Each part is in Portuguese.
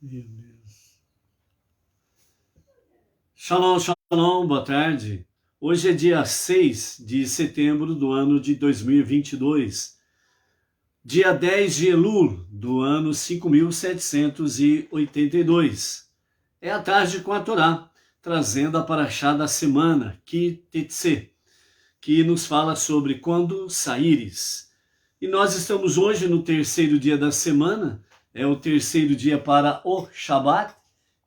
Meu Deus. Shalom, shalom, boa tarde. Hoje é dia 6 de setembro do ano de 2022, dia 10 de Elul do ano 5782. É a tarde com a Torá, trazendo a paraxá da semana, Ki Tetse, que nos fala sobre quando saíres. E nós estamos hoje no terceiro dia da semana, é o terceiro dia para o Shabat,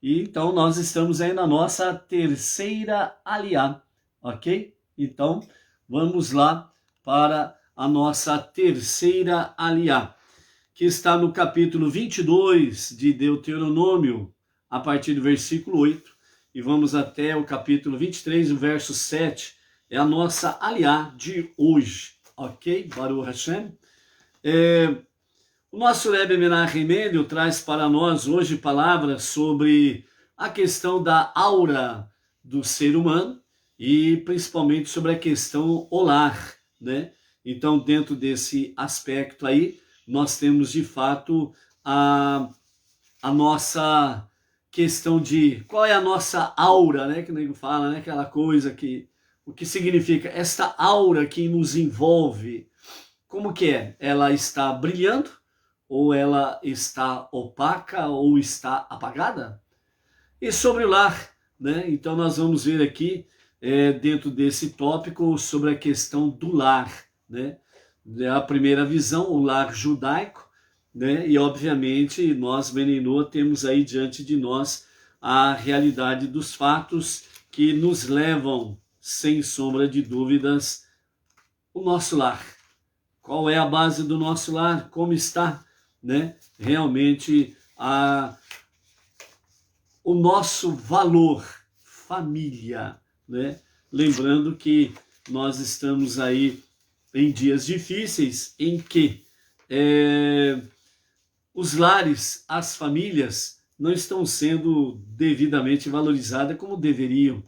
e então nós estamos aí na nossa terceira aliá, ok? Então vamos lá para a nossa terceira aliá, que está no capítulo 22 de Deuteronômio, a partir do versículo 8, e vamos até o capítulo 23, o verso 7, é a nossa aliá de hoje, ok? Baruch Hashem. O nosso Rebbe Menachem Mendel traz para nós hoje palavras sobre a questão da aura do ser humano e principalmente sobre a questão olar, né? Então, dentro desse aspecto aí, nós temos de fato a nossa questão de qual é a nossa aura, né? Que o nego fala, né? Aquela coisa que, o que significa esta aura que nos envolve. Como que é? Ela está brilhando? Ou ela está opaca? Ou está apagada? E sobre o lar, né? Então nós vamos ver aqui, dentro desse tópico, sobre a questão do lar, né? A primeira visão, o lar judaico, né? E obviamente nós, Beninu, temos aí diante de nós a realidade dos fatos que nos levam, sem sombra de dúvidas, o nosso lar. Qual é a base do nosso lar? Como está, né? Realmente o nosso valor, família, né? Lembrando que nós estamos aí em dias difíceis em que os lares, as famílias não estão sendo devidamente valorizadas como deveriam.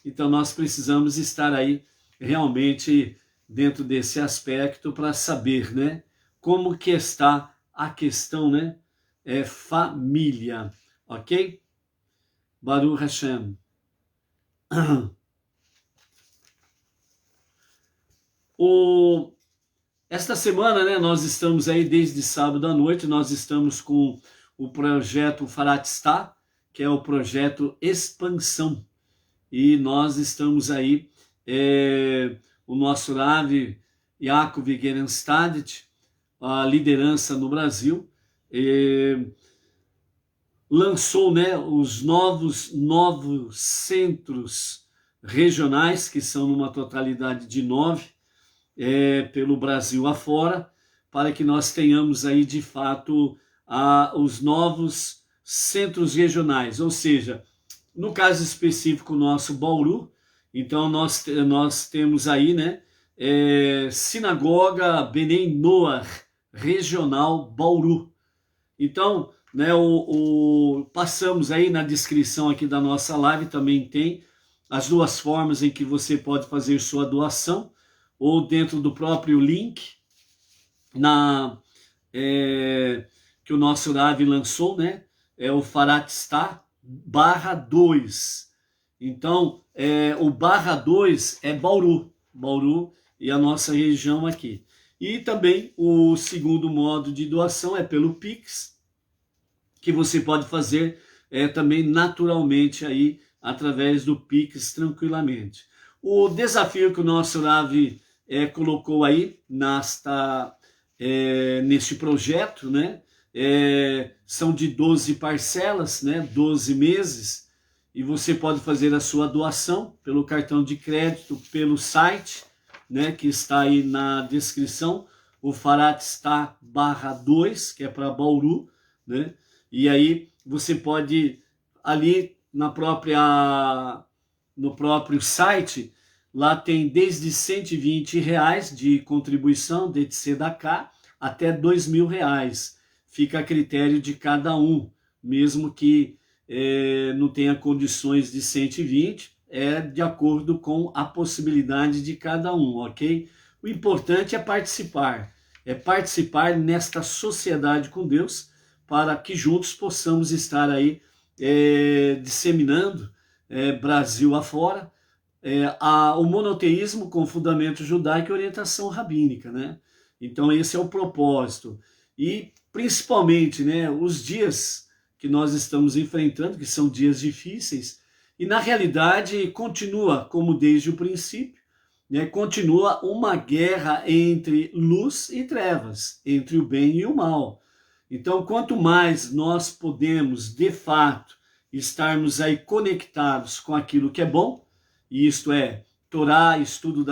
Então nós precisamos estar aí realmente dentro desse aspecto para saber, né, como que está a questão, né, família, ok? Baruch Hashem. Esta semana, né, nós estamos aí desde sábado à noite, nós estamos com o projeto Faratistá, que é o projeto Expansão, e nós estamos aí, o nosso Rav Yaakov Gerenstadt, a liderança no Brasil, lançou, né, os novos centros regionais, que são numa totalidade de 9, pelo Brasil afora, para que nós tenhamos aí de fato os novos centros regionais, ou seja, no caso específico nosso Bauru, então nós temos aí, né, Sinagoga Benei Noar Regional Bauru. Então, né, passamos aí na descrição aqui da nossa live, também tem as duas formas em que você pode fazer sua doação, ou dentro do próprio link que o nosso Rav lançou, né, é o Faratistá /2. Então, o /2 é Bauru e a nossa região aqui. E também o segundo modo de doação é pelo Pix, que você pode fazer também naturalmente aí através do Pix tranquilamente. O desafio que o nosso Rav colocou aí neste projeto, né? São de 12 parcelas, né? 12 meses, e você pode fazer a sua doação pelo cartão de crédito, pelo site, né? Que está aí na descrição, o Faratistá /2, que é para Bauru, né? E aí você pode ali no próprio site, lá tem desde R$120 de contribuição de tzedakah até R$2.000. Fica a critério de cada um, mesmo que não tenha condições de 120, de acordo com a possibilidade de cada um, ok? O importante é participar nesta sociedade com Deus, para que juntos possamos estar aí disseminando Brasil afora o monoteísmo com fundamento judaico e orientação rabínica, né? Então esse é o propósito. E principalmente, né, os dias que nós estamos enfrentando, que são dias difíceis, e na realidade continua como desde o princípio, né, continua uma guerra entre luz e trevas, entre o bem e o mal. Então, quanto mais nós podemos, de fato, estarmos aí conectados com aquilo que é bom, e isto é Torá, estudo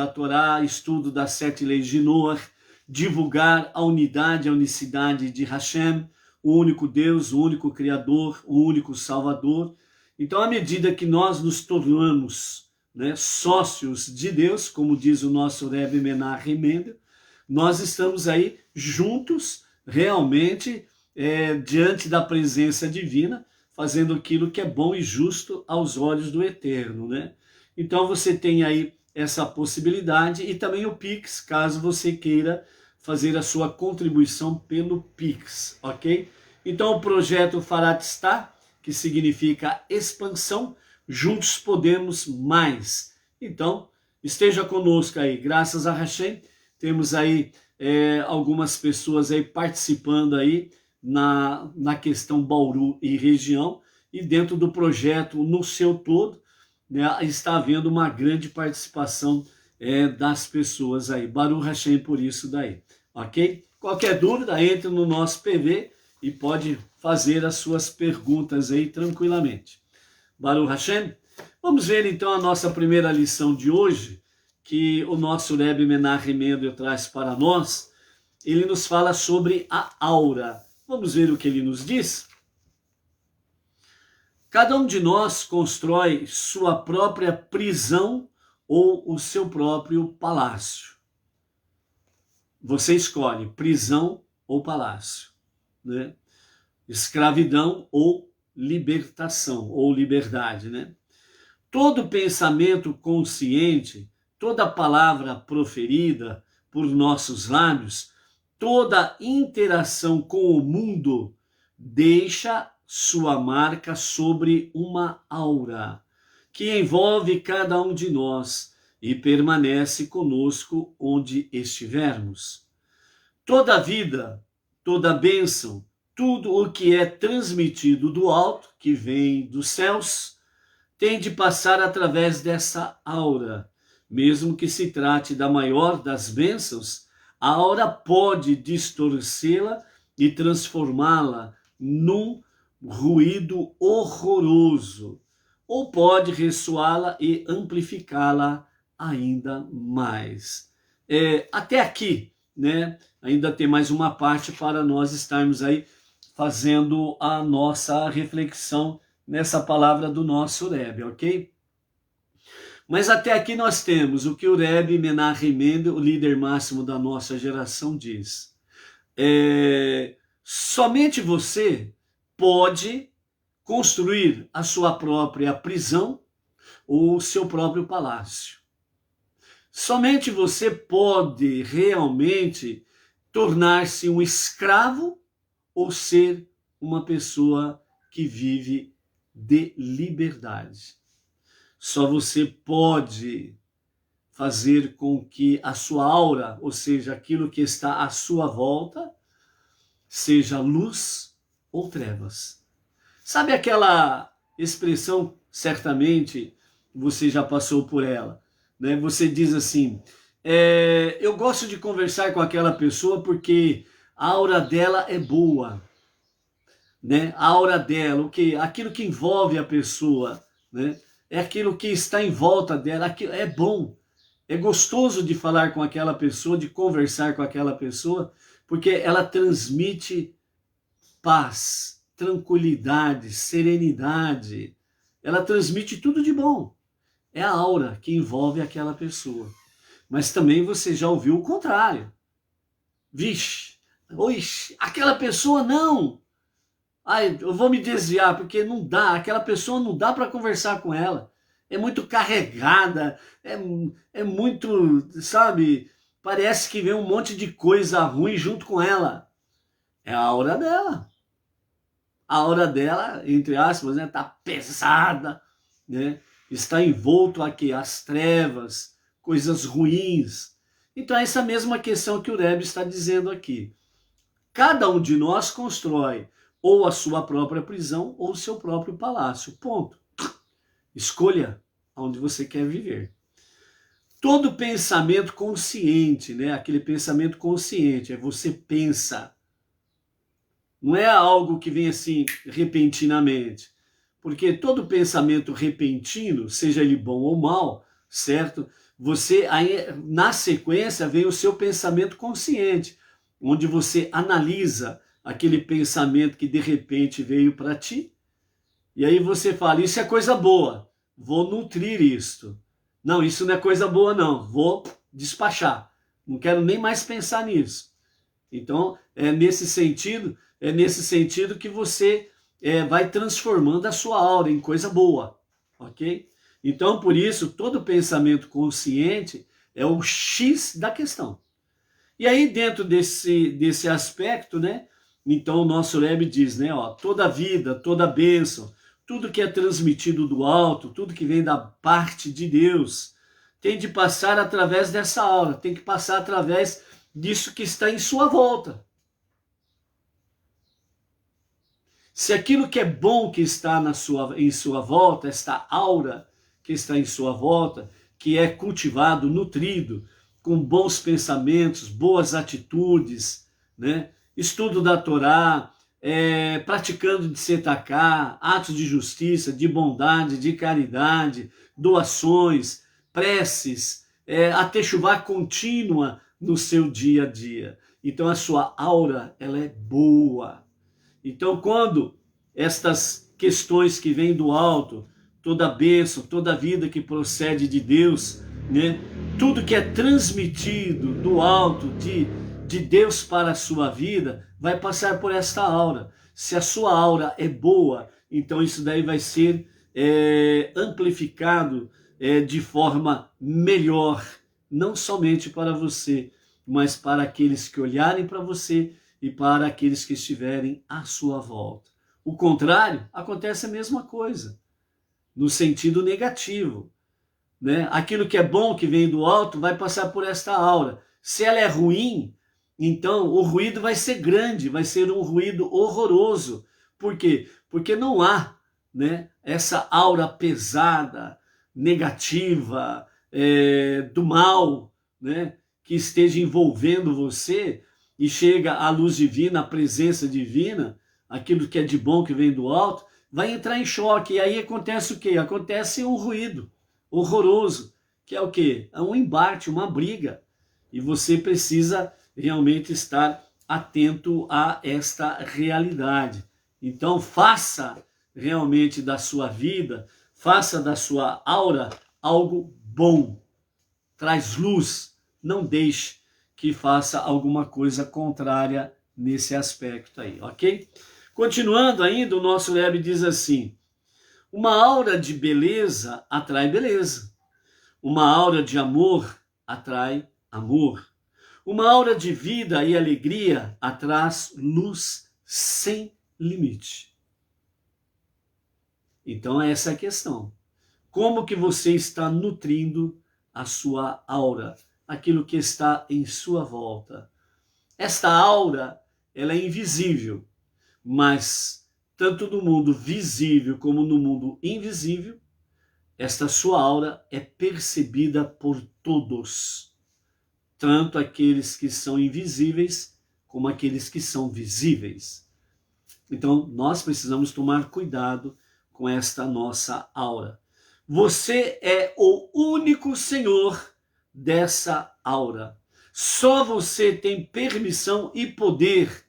das 7 leis de Noah, divulgar a unidade, a unicidade de Hashem, o único Deus, o único Criador, o único Salvador. Então, à medida que nós nos tornamos, né, sócios de Deus, como diz o nosso Rebbe Menachem Mendel, nós estamos aí juntos, realmente, diante da presença divina, fazendo aquilo que é bom e justo aos olhos do Eterno, né? Então você tem aí essa possibilidade e também o Pix, caso você queira fazer a sua contribuição pelo Pix, ok? Então o projeto Faratistá, que significa expansão, juntos podemos mais. Então esteja conosco aí, graças a Hashem, temos aí algumas pessoas aí participando aí na questão Bauru e região, e dentro do projeto no seu todo, né, está havendo uma grande participação das pessoas aí. Baruch Hashem por isso daí, ok? Qualquer dúvida, entre no nosso PV e pode fazer as suas perguntas aí tranquilamente. Baruch Hashem. Vamos ver então a nossa primeira lição de hoje, que o nosso Rebbe Menachem Mendel traz para nós. Ele nos fala sobre a aura. Vamos ver o que ele nos diz? Cada um de nós constrói sua própria prisão ou o seu próprio palácio. Você escolhe prisão ou palácio, né? Escravidão ou libertação, ou liberdade, né? Todo pensamento consciente, toda palavra proferida por nossos lábios, toda interação com o mundo deixa sua marca sobre uma aura que envolve cada um de nós e permanece conosco onde estivermos. Toda vida, toda bênção, tudo o que é transmitido do alto, que vem dos céus, tem de passar através dessa aura. Mesmo que se trate da maior das bênçãos, a aura pode distorcê-la e transformá-la num ruído horroroso, ou pode ressoá-la e amplificá-la ainda mais. Até aqui, né? Ainda tem mais uma parte para nós estarmos aí fazendo a nossa reflexão nessa palavra do nosso Rebbe, ok? Mas até aqui nós temos o que o Rebbe Menachem Mendel, o líder máximo da nossa geração, diz. Somente você pode construir a sua própria prisão ou o seu próprio palácio. Somente você pode realmente tornar-se um escravo ou ser uma pessoa que vive de liberdade. Só você pode fazer com que a sua aura, ou seja, aquilo que está à sua volta, seja luz ou trevas. Sabe aquela expressão, certamente você já passou por ela, né? Você diz assim, eu gosto de conversar com aquela pessoa porque a aura dela é boa, né? A aura dela, aquilo que envolve a pessoa, né? É aquilo que está em volta dela, aquilo é bom, é gostoso de falar com aquela pessoa, de conversar com aquela pessoa, porque ela transmite paz, tranquilidade, serenidade, ela transmite tudo de bom. É a aura que envolve aquela pessoa. Mas também você já ouviu o contrário. Vixe, oxe, aquela pessoa não. Ai, eu vou me desviar, porque não dá, aquela pessoa não dá para conversar com ela. É muito carregada, é muito, sabe, parece que vem um monte de coisa ruim junto com ela. É a aura dela. a aura dela, entre aspas, né, tá pesada, né? Está envolto aqui as trevas, coisas ruins. Então essa mesma questão que o Rebbe está dizendo aqui. Cada um de nós constrói ou a sua própria prisão ou o seu próprio palácio. Ponto. Escolha onde você quer viver. Todo pensamento consciente, né? Aquele pensamento consciente, é você pensa. Não é algo que vem assim repentinamente. Porque todo pensamento repentino, seja ele bom ou mal, certo? Você aí, na sequência vem o seu pensamento consciente, onde você analisa aquele pensamento que de repente veio para ti, e aí você fala, isso é coisa boa, vou nutrir isto. Não, isso não é coisa boa não, vou despachar. Não quero nem mais pensar nisso. Então, é nesse sentido que você vai transformando a sua aura em coisa boa, ok? Então, por isso, todo pensamento consciente é o X da questão. E aí, dentro desse aspecto, né? Então, o nosso Rebbe diz, né? Ó, toda vida, toda bênção, tudo que é transmitido do alto, tudo que vem da parte de Deus, tem de passar através dessa aura, tem que passar através disso que está em sua volta. Se aquilo que é bom que está em sua volta, esta aura que está em sua volta, que é cultivado, nutrido, com bons pensamentos, boas atitudes, né? Estudo da Torá, praticando de tzedakah, atos de justiça, de bondade, de caridade, doações, preces, a techuvá contínua no seu dia a dia. Então a sua aura, ela é boa. Então, quando estas questões que vêm do alto, toda bênção, toda vida que procede de Deus, né? Tudo que é transmitido do alto, de Deus para a sua vida, vai passar por esta aura. Se a sua aura é boa, então isso daí vai ser amplificado de forma melhor, não somente para você, mas para aqueles que olharem para você e para aqueles que estiverem à sua volta. O contrário, acontece a mesma coisa, no sentido negativo, né? Aquilo que é bom, que vem do alto, vai passar por esta aura. Se ela é ruim, então o ruído vai ser grande, vai ser um ruído horroroso. Por quê? Porque não há, né, essa aura pesada, negativa, do mal, né, que esteja envolvendo você, e chega a luz divina, a presença divina, aquilo que é de bom que vem do alto, vai entrar em choque. E aí acontece o quê? Acontece um ruído horroroso, que é o quê? É um embate, uma briga. E você precisa realmente estar atento a esta realidade. Então faça realmente da sua vida, faça da sua aura algo bom. Traz luz, não deixe que faça alguma coisa contrária nesse aspecto aí, ok? Continuando ainda, o nosso Rebbe diz assim, uma aura de beleza atrai beleza, uma aura de amor atrai amor, uma aura de vida e alegria traz luz sem limite. Então essa é a questão. Como que você está nutrindo a sua aura, aquilo que está em sua volta? Esta aura, ela é invisível, mas tanto no mundo visível como no mundo invisível, esta sua aura é percebida por todos, tanto aqueles que são invisíveis como aqueles que são visíveis. Então, nós precisamos tomar cuidado com esta nossa aura. Você é o único senhor dessa aura. Só você tem permissão e poder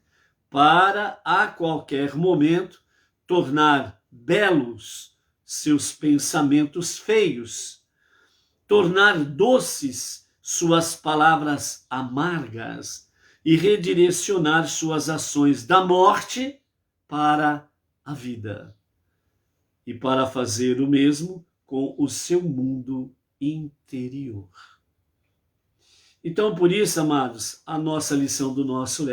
para, a qualquer momento, tornar belos seus pensamentos feios, tornar doces suas palavras amargas e redirecionar suas ações da morte para a vida. E para fazer o mesmo com o seu mundo interior. Então, por isso, amados, a nossa lição do nosso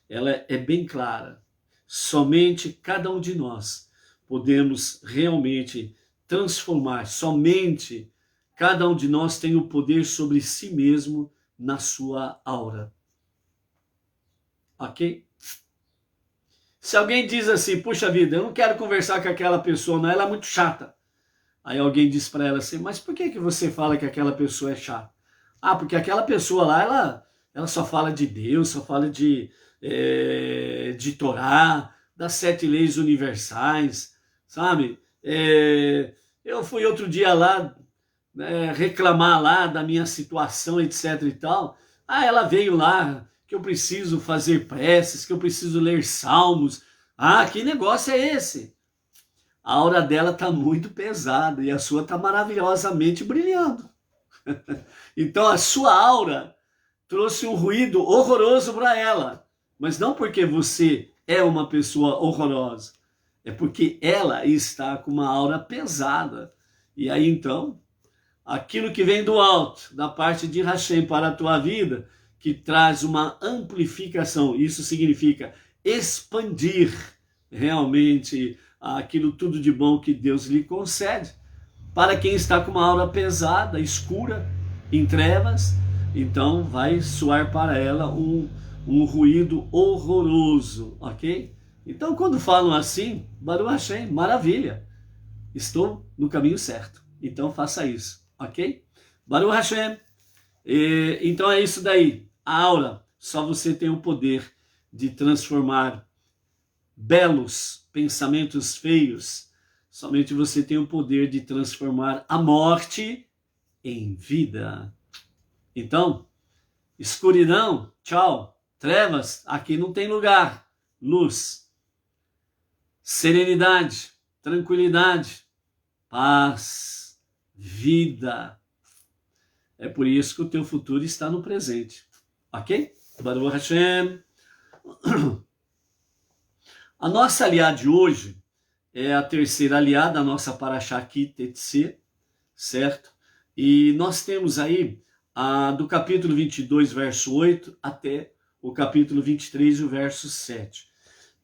ela é bem clara. Somente cada um de nós podemos realmente transformar, somente cada um de nós tem o poder sobre si mesmo na sua aura. Ok? Se alguém diz assim, puxa vida, eu não quero conversar com aquela pessoa, não, ela é muito chata. Aí alguém diz para ela assim, mas por que você fala que aquela pessoa é chata? Ah, porque aquela pessoa lá, ela só fala de Deus, só fala de Torá, das 7 leis universais, sabe? Eu fui outro dia lá reclamar lá da minha situação, etc e tal. Ah, ela veio lá que eu preciso fazer preces, que eu preciso ler salmos. Ah, que negócio é esse? A aura dela está muito pesada e a sua está maravilhosamente brilhando. Então a sua aura trouxe um ruído horroroso para ela. Mas não porque você é uma pessoa horrorosa. É porque ela está com uma aura pesada. E aí então, aquilo que vem do alto, da parte de Hashem para a tua vida, que traz uma amplificação, isso significa expandir realmente aquilo tudo de bom que Deus lhe concede. Para quem está com uma aura pesada, escura, em trevas, então vai soar para ela um ruído horroroso, ok? Então quando falam assim, Baruch Hashem, maravilha, estou no caminho certo, então faça isso, ok? Baruch Hashem, então é isso daí, a aura, só você tem o poder de transformar belos pensamentos feios, somente você tem o poder de transformar a morte em vida. Então, escuridão, tchau. Trevas, aqui não tem lugar. Luz, serenidade, tranquilidade, paz, vida. É por isso que o teu futuro está no presente. Ok? Baruch Hashem. A nossa aliada de hoje é a terceira aliada, a nossa Parashá Ki-Tetse, certo? E nós temos aí do capítulo 22, verso 8, até o capítulo 23, o verso 7.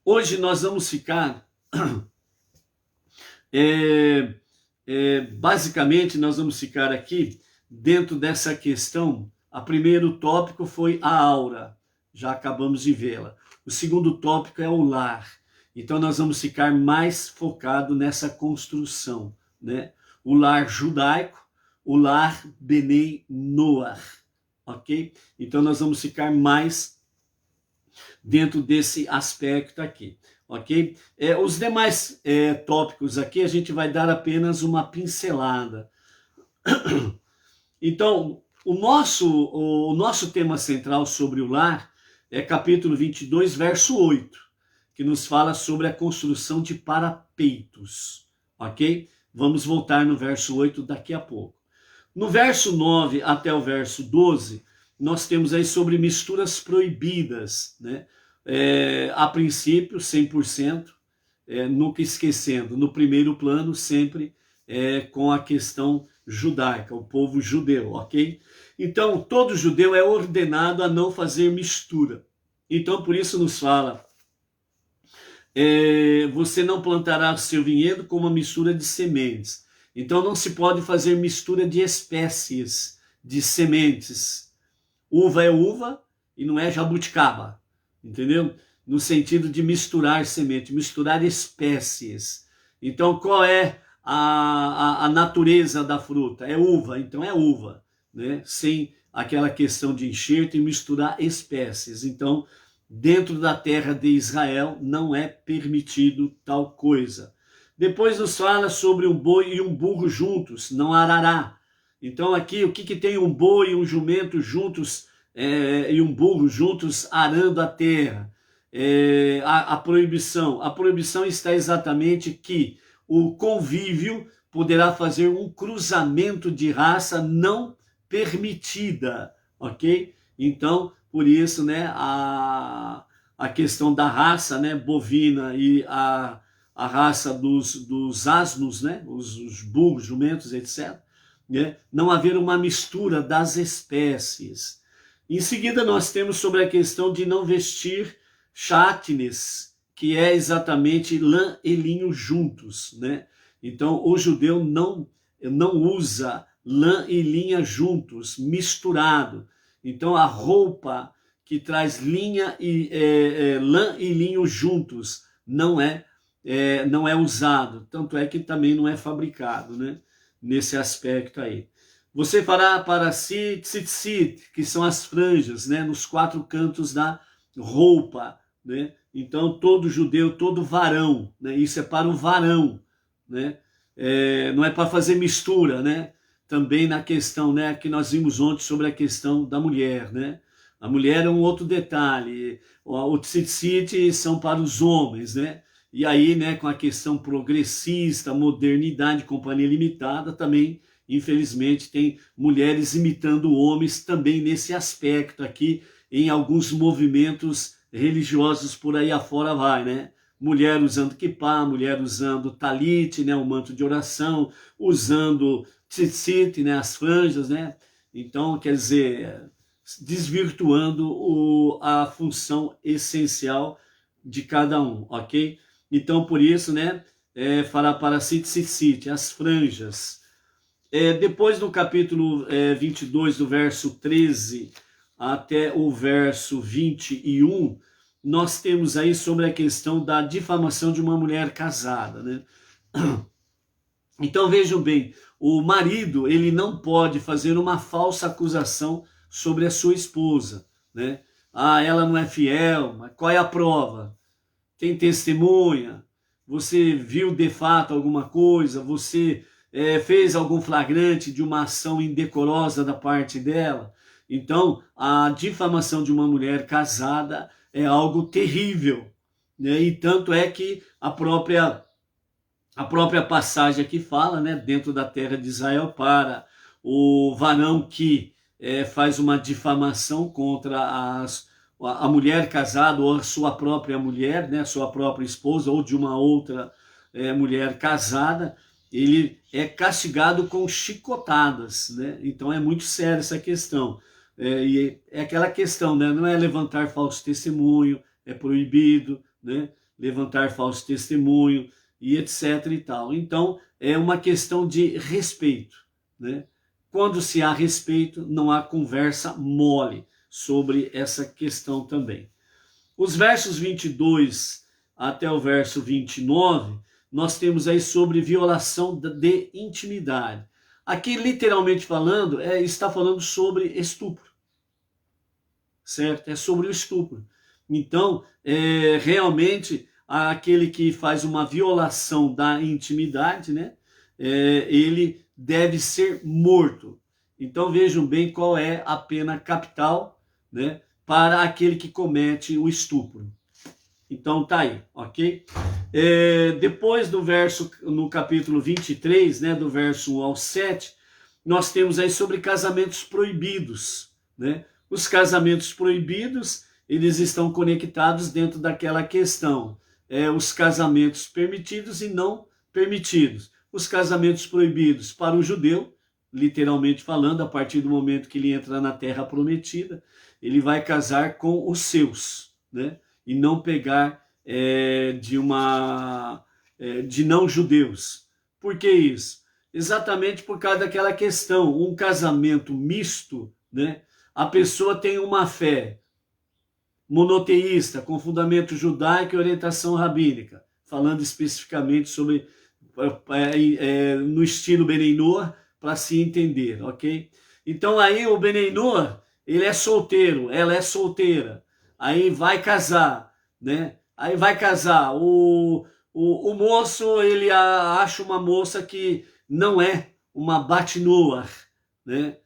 Hoje nós vamos ficar, basicamente nós vamos ficar aqui dentro dessa questão. O primeiro tópico foi a aura, já acabamos de vê-la. O segundo tópico é o lar. Então nós vamos ficar mais focado nessa construção, né? O lar judaico, o lar Benei Noach, ok? Então nós vamos ficar mais dentro desse aspecto aqui, ok? Os demais tópicos aqui a gente vai dar apenas uma pincelada. Então, o nosso tema central sobre o lar é capítulo 22, verso 8, que nos fala sobre a construção de parapeitos, ok? Vamos voltar no verso 8 daqui a pouco. No verso 9 até o verso 12, nós temos aí sobre misturas proibidas, né? A princípio, 100%, nunca esquecendo, no primeiro plano, sempre com a questão judaica, o povo judeu, ok? Então, todo judeu é ordenado a não fazer mistura. Então, por isso nos fala, você não plantará seu vinhedo com uma mistura de sementes. Então não se pode fazer mistura de espécies, de sementes. Uva é uva e não é jabuticaba, entendeu? No sentido de misturar semente, misturar espécies. Então qual é a natureza da fruta? É uva, então é uva, né? Sem aquela questão de enxerto e misturar espécies. Então, dentro da terra de Israel não é permitido tal coisa. Depois nos fala sobre um boi e um burro juntos, não arará. Então aqui o que tem um boi e um jumento juntos e um burro juntos arando a terra? A proibição está exatamente que o convívio poderá fazer um cruzamento de raça não permitida, ok? Então, por isso, né, a questão da raça, né, bovina e a raça dos asnos, né, os burros, jumentos, etc., né, não haver uma mistura das espécies. Em seguida, nós temos sobre a questão de não vestir chatnes, que é exatamente lã e linho juntos, né? Então, o judeu não usa lã e linha juntos, misturado. Então, a roupa que traz lã e linho juntos não é usado, tanto é que também não é fabricado, né? Nesse aspecto aí. Você fará para si tzitzit, que são as franjas, né? Nos 4 cantos da roupa, né? Então, todo judeu, todo varão, né? Isso é para o varão, né? Não é para fazer mistura, né? Também na questão, né, que nós vimos ontem sobre a questão da mulher, né? A mulher é um outro detalhe, o tzitzit são para os homens, né? E aí, né, com a questão progressista, modernidade, companhia limitada, também, infelizmente, tem mulheres imitando homens também nesse aspecto aqui, em alguns movimentos religiosos por aí afora vai, né? Mulher usando kippah, mulher usando talit, né, o manto de oração, usando tzitzit, né, as franjas, né? Então, quer dizer, desvirtuando a função essencial de cada um, ok? Então, por isso, né, fará para si tzitzit, as franjas. Depois do capítulo 22, do verso 13 até o verso 21, nós temos aí sobre a questão da difamação de uma mulher casada, né? Então vejam bem, o marido ele não pode fazer uma falsa acusação sobre a sua esposa, né? Ah, ela não é fiel, mas qual é a prova? Tem testemunha? Você viu de fato alguma coisa? Você fez algum flagrante de uma ação indecorosa da parte dela? Então, a difamação de uma mulher casada é algo terrível, né? E tanto é que a própria passagem aqui fala, né, dentro da terra de Israel, para o varão que faz uma difamação contra a mulher casada ou a sua própria mulher, né, sua própria esposa ou de uma outra mulher casada, ele é castigado com chicotadas, né? Então é muito séria essa questão. E é aquela questão, né? Não é levantar falso testemunho, é proibido, né? Levantar falso testemunho e etc e tal. Então é uma questão de respeito, né? Quando se há respeito, não há conversa mole sobre essa questão também. Os versos 22 até o verso 29, nós temos aí sobre violação de intimidade. Aqui, literalmente falando, está falando sobre estupro, certo? É sobre o estupro. Então, realmente, aquele que faz uma violação da intimidade, né? Ele deve ser morto. Então, vejam bem qual é a pena capital, né, para aquele que comete o estupro. Então tá aí, ok? Depois do verso, no capítulo 23, né, do verso 1 ao 7, nós temos aí sobre casamentos proibidos, né? Os casamentos proibidos, eles estão conectados dentro daquela questão, os casamentos permitidos e não permitidos. Os casamentos proibidos para o judeu, literalmente falando, a partir do momento que ele entra na terra prometida, ele vai casar com os seus, né? E não pegar de não judeus. Por que isso? Exatamente por causa daquela questão, um casamento misto, né? A pessoa tem uma fé monoteísta, com fundamento judaico e orientação rabínica, falando especificamente sobre no estilo Benei Noach, para se entender, ok? Então aí o Benei Noach, ele é solteiro, ela é solteira, aí vai casar, né? Aí vai casar, o moço, ele acha uma moça que não é uma Bat Noach, né?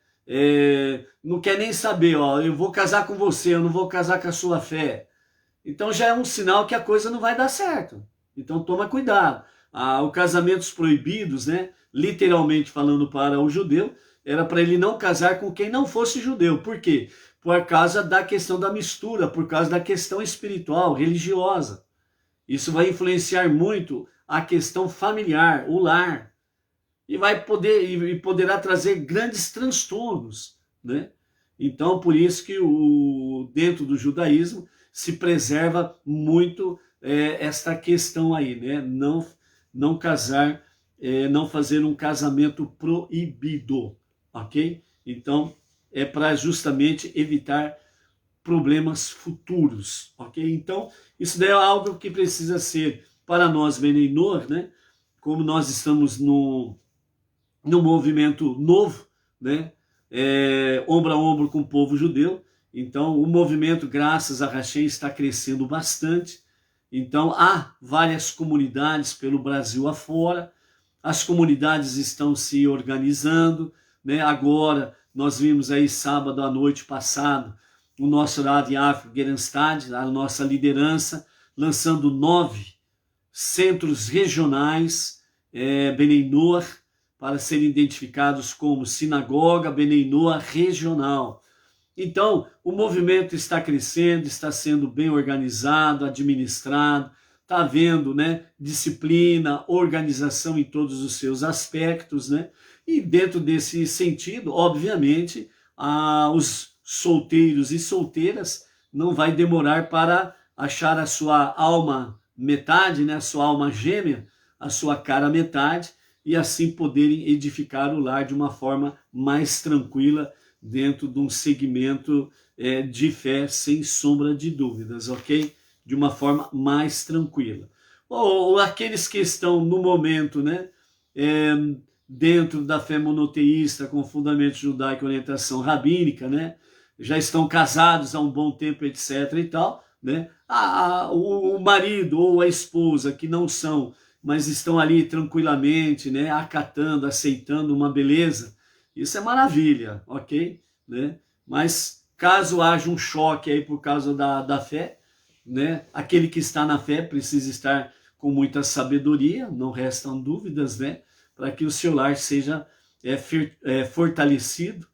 Não quer nem saber, ó, eu vou casar com você, eu não vou casar com a sua fé. Então já é um sinal que a coisa não vai dar certo. Então toma cuidado. Os casamentos proibidos, né, literalmente falando para o judeu, era para ele não casar com quem não fosse judeu. Por quê? Por causa da questão da mistura, por causa da questão espiritual, religiosa. Isso vai influenciar muito a questão familiar, o lar. E poderá trazer grandes transtornos, né? Então, por isso que dentro do judaísmo se preserva muito esta questão aí, né? Não casar, não fazer um casamento proibido, ok? Então, é para justamente evitar problemas futuros, ok? Então, isso daí é algo que precisa ser, para nós, Beneinor, né? Como nós estamos no movimento novo, né? Ombro a ombro com o povo judeu. Então, o movimento, graças a Hashem, está crescendo bastante. Então, há várias comunidades pelo Brasil afora. As comunidades estão se organizando, né? Agora, nós vimos aí sábado à noite passado, o nosso Rav Yafo Gerenstad, a nossa liderança, lançando 9 centros regionais, Beneinor, para serem identificados como sinagoga Beneinor regional. Então, o movimento está crescendo, está sendo bem organizado, administrado, está havendo, né, disciplina, organização em todos os seus aspectos, né? E dentro desse sentido, obviamente, os solteiros e solteiras não vai demorar para achar a sua alma metade, né, a sua alma gêmea, a sua cara metade, e assim poderem edificar o lar de uma forma mais tranquila, dentro de um segmento de fé, sem sombra de dúvidas, ok? De uma forma mais tranquila. Ou aqueles que estão no momento, né, dentro da fé monoteísta, com fundamento judaico e orientação rabínica, né, já estão casados há um bom tempo, etc. e tal, né? O marido ou a esposa que não são, mas estão ali tranquilamente, né, acatando, aceitando uma beleza, isso é maravilha, ok? Né? Mas caso haja um choque aí por causa da fé, né, aquele que está na fé precisa estar com muita sabedoria, não restam dúvidas, né, para que o seu lar seja fortalecido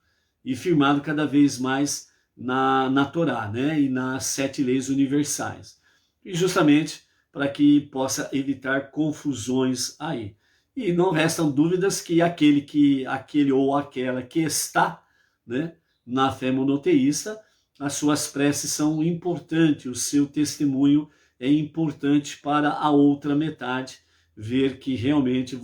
e firmado cada vez mais na Torá, né, e nas 7 leis universais. E justamente para que possa evitar confusões aí. E não restam dúvidas que aquele ou aquela que está, né, na fé monoteísta, as suas preces são importantes, o seu testemunho é importante para a outra metade ver que realmente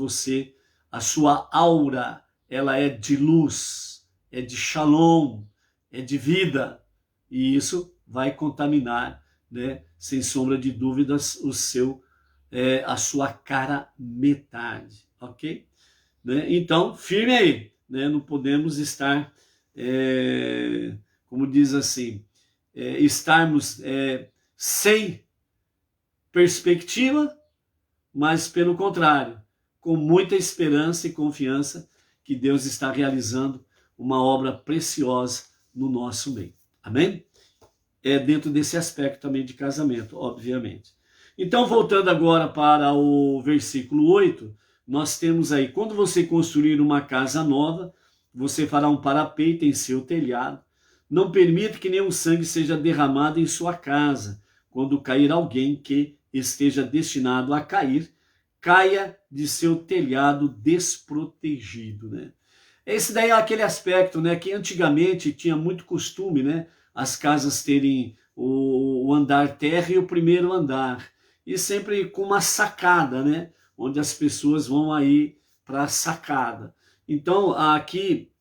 a sua aura, ela é de luz, é de shalom, é de vida, e isso vai contaminar, né, sem sombra de dúvidas, a sua cara metade, ok? Né? Então, firme aí, né? Não podemos estar, como diz assim, estarmos sem perspectiva, mas pelo contrário, com muita esperança e confiança que Deus está realizando uma obra preciosa no nosso meio. Amém? Dentro desse aspecto também de casamento, obviamente. Então, voltando agora para o versículo 8, nós temos aí, quando você construir uma casa nova, você fará um parapeito em seu telhado. Não permita que nenhum sangue seja derramado em sua casa. Quando cair alguém que esteja destinado a cair, caia de seu telhado desprotegido, né? Esse daí é aquele aspecto, né, que antigamente tinha muito costume, né, as casas terem o andar terra e o primeiro andar, e sempre com uma sacada, né, onde as pessoas vão aí para a sacada. Então, aqui,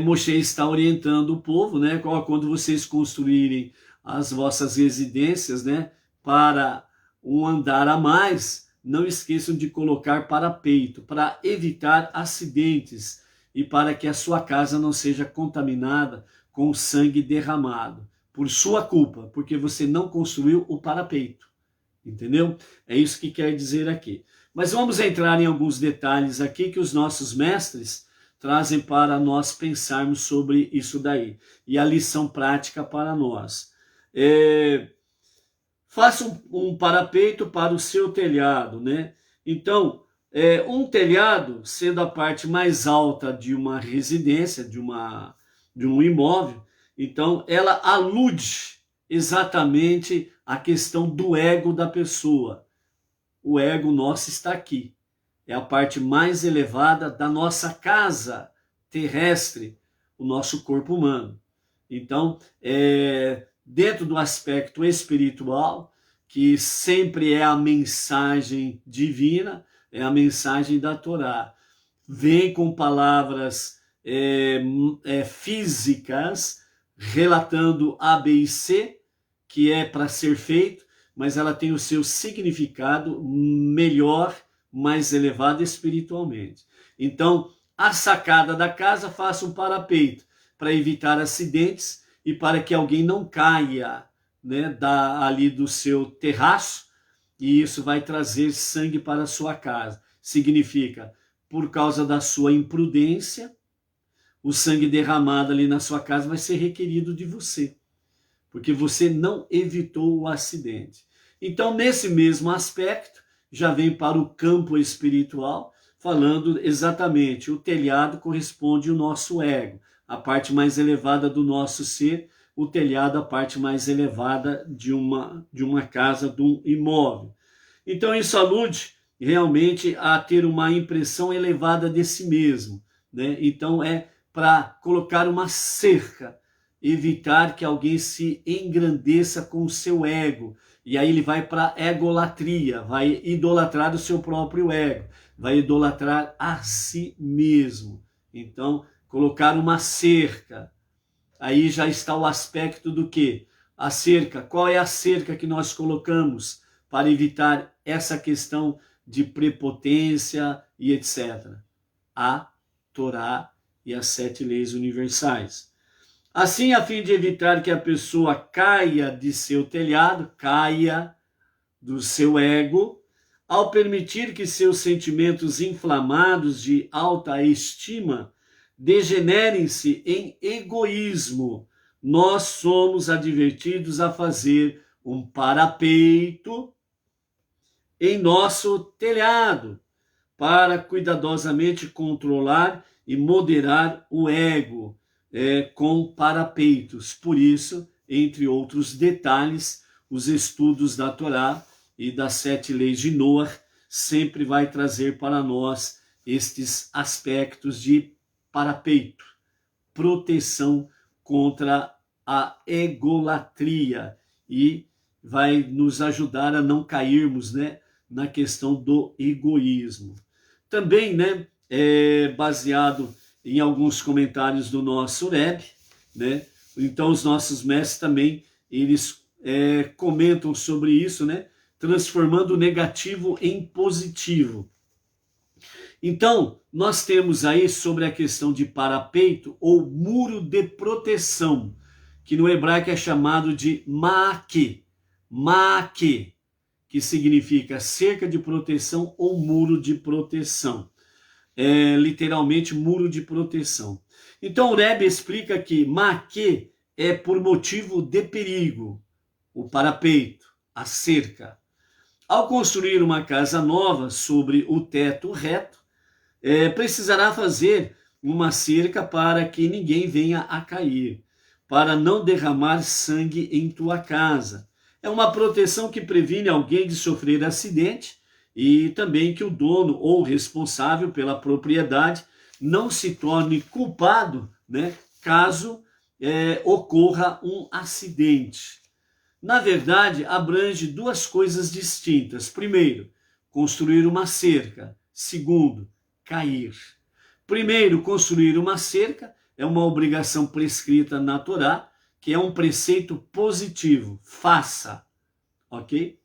Moshe está orientando o povo, né, quando vocês construírem as vossas residências, né, para um andar a mais, não esqueçam de colocar parapeito, para evitar acidentes e para que a sua casa não seja contaminada com sangue derramado, por sua culpa, porque você não construiu o parapeito, entendeu? É isso que quer dizer aqui. Mas vamos entrar em alguns detalhes aqui que os nossos mestres trazem para nós pensarmos sobre isso daí, e a lição prática para nós. Faça um parapeito para o seu telhado, né? Então, um telhado, sendo a parte mais alta de uma residência, de um imóvel, então ela alude exatamente à questão do ego da pessoa. O ego nosso está aqui. É a parte mais elevada da nossa casa terrestre, o nosso corpo humano. Então, dentro do aspecto espiritual, que sempre é a mensagem divina, é a mensagem da Torá. Vem com palavras físicas, relatando A, B e C, que é para ser feito, mas ela tem o seu significado melhor, mais elevado espiritualmente. Então, a sacada da casa faça um parapeito para evitar acidentes e para que alguém não caia, né, ali do seu terraço, e isso vai trazer sangue para a sua casa. Significa, por causa da sua imprudência, o sangue derramado ali na sua casa vai ser requerido de você, porque você não evitou o acidente. Então, nesse mesmo aspecto, já vem para o campo espiritual, falando exatamente, o telhado corresponde ao nosso ego, a parte mais elevada do nosso ser, o telhado a parte mais elevada de uma casa, de um imóvel. Então, isso alude realmente a ter uma impressão elevada de si mesmo, né? Então, é para colocar uma cerca, evitar que alguém se engrandeça com o seu ego. E aí ele vai para a egolatria, vai idolatrar o seu próprio ego, vai idolatrar a si mesmo. Então, colocar uma cerca, aí já está o aspecto do quê? A cerca, qual é a cerca que nós colocamos para evitar essa questão de prepotência e etc. A Torá e as 7 leis universais. Assim, a fim de evitar que a pessoa caia de seu telhado, caia do seu ego, ao permitir que seus sentimentos inflamados de alta estima degenerem-se em egoísmo, nós somos advertidos a fazer um parapeito em nosso telhado, para cuidadosamente controlar e moderar o ego com parapeitos. Por isso, entre outros detalhes, os estudos da Torá e das 7 leis de Noah sempre vai trazer para nós estes aspectos de parapeito, proteção contra a egolatria, e vai nos ajudar a não cairmos, né, na questão do egoísmo. Também, né, baseado em alguns comentários do nosso Rebbe, né, então os nossos mestres também, eles comentam sobre isso, né, transformando o negativo em positivo. Então, nós temos aí sobre a questão de parapeito ou muro de proteção, que no hebraico é chamado de ma'ake, ma'ake, que significa cerca de proteção ou muro de proteção. Literalmente muro de proteção. Então o Rebbe explica que ma'ake é por motivo de perigo, o parapeito, a cerca. Ao construir uma casa nova sobre o teto reto, precisará fazer uma cerca para que ninguém venha a cair, para não derramar sangue em tua casa. É uma proteção que previne alguém de sofrer acidente e também que o dono ou responsável pela propriedade não se torne culpado, né, caso ocorra um acidente. Na verdade, abrange 2 coisas distintas. Primeiro, construir uma cerca. Segundo, cair. Primeiro, construir uma cerca é uma obrigação prescrita na Torá, que é um preceito positivo, faça, ok?